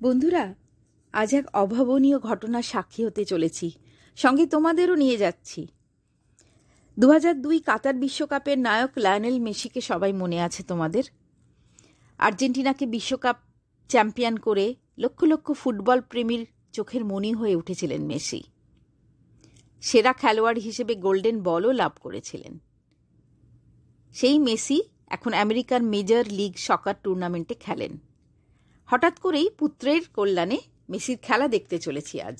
বন্ধুরা, আজ এক অভাবনীয় ঘটনার সাক্ষী হতে চলেছি, সঙ্গে তোমাদেরও নিয়ে যাচ্ছি। 2002 কাতার বিশ্বকাপের নায়ক লায়নেল মেসিকে সবাই মনে আছে তোমাদের। আর্জেন্টিনাকে বিশ্বকাপ চ্যাম্পিয়ন করে লক্ষ লক্ষ ফুটবল প্রেমীর চোখের মণি হয়ে উঠেছিলেন মেসি। সেরা খেলোয়াড় হিসেবে গোল্ডেন বলও লাভ করেছিলেন। সেই মেসি এখন আমেরিকার মেজর লিগ সকার টুর্নামেন্টে খেলেন। হঠাৎ করেই পুত্রের কল্যাণে মেসির খেলা দেখতে চলেছি আজ।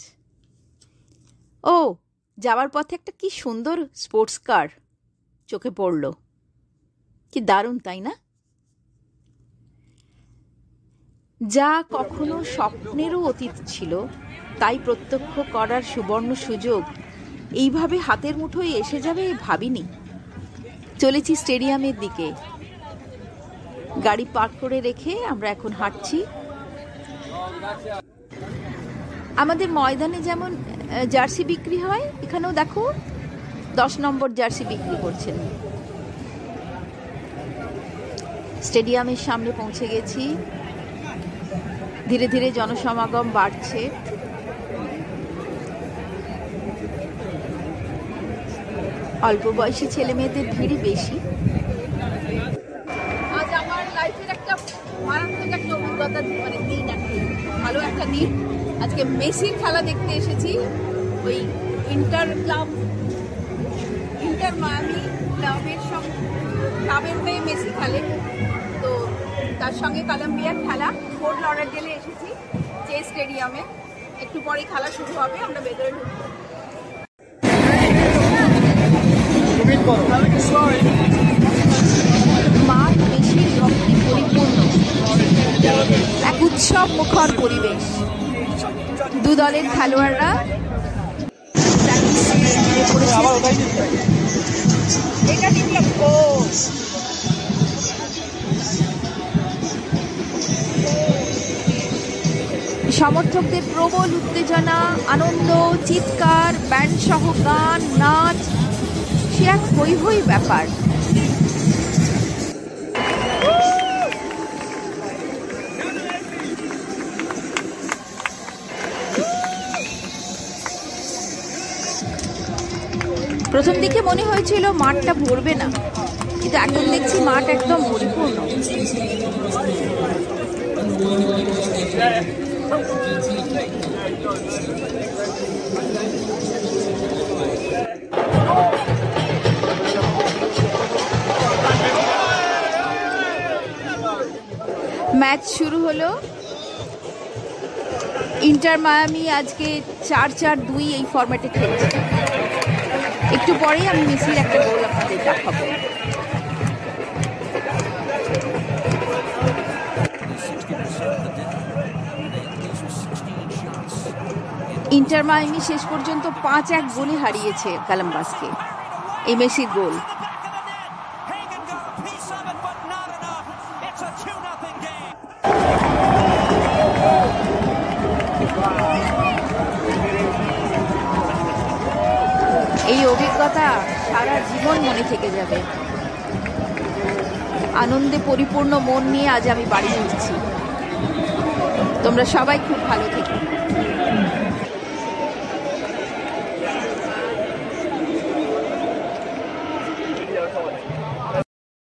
ও, যাওয়ার পথে একটা কি সুন্দর স্পোর্টস কার চোখে পড়ল। কি দারুণ, তাই না? যা কখনো স্বপ্নেরও অতীত ছিল, তাই প্রত্যক্ষ করার সুবর্ণ সুযোগ এইভাবে হাতের মুঠোয় এসে যাবে ভাবিনি। চলেছি স্টেডিয়ামের দিকে। গাড়ি পার্ক করে রেখে আমরা এখন হাঁটছি। আমাদের ময়দানে যেমন জার্সি বিক্রি হয়, এখানেও দেখো 10 নম্বর জার্সি বিক্রি করছেন। স্টেডিয়ামের সামনে পৌঁছে গেছি। ধীরে ধীরে জনসমাগম বাড়ছে। অল্প বয়সী ছেলে মেয়েদের ভিড়ই বেশি। আজ আমার লাইফের একটা মারাত্মক একটা অভিজ্ঞতা, দিন, ভালো একটা দিন। আজকে মেসির খেলা দেখতে এসেছি। ওই ইন্টার মায়ামি ক্লাবের হয়ে মেসি খেলে, তো তার সঙ্গে কলম্বিয়ার খেলা। ফোর্ট লডারডেলে এসেছি, যে স্টেডিয়ামে। একটু পরে খেলা শুরু হবে, আমরা ভেতরে ঢুকবো। মাঠ মেসির রক্তে পরিপূর্ণ, এক উৎসব মুখর পরিবেশ। দু দলের খেলোয়াড়রা সমর্থকদের প্রবল উত্তেজনা, আনন্দ, চিৎকার, ব্যান্ড সহ গান, নাচ, সে এক হৈ হৈ ব্যাপার। প্রথম দিকে মনে হয়েছিল মাঠটা ভরবে না, কিন্তু এখন দেখছি মাঠ একদম পরিপূর্ণ। ম্যাচ শুরু হলো। ইন্টার মায়ামি আজকে 4-4-2 এই ফরম্যাটে খেলছে। একটু পরেই আমি মেসির একটা গোল আপনাদের দেখাবো। ইন্টার মায়ামি শেষ পর্যন্ত 5-1 গোলে হারিয়েছে কলম্বাসকে। এই মেসির গোল। এই অভিজ্ঞতা সারা জীবন মনে থেকে যাবে। আনন্দে পরিপূর্ণ মন নিয়ে আজ আমি বাড়ি ফিরছি। তোমরা সবাই খুব ভালো থেকো।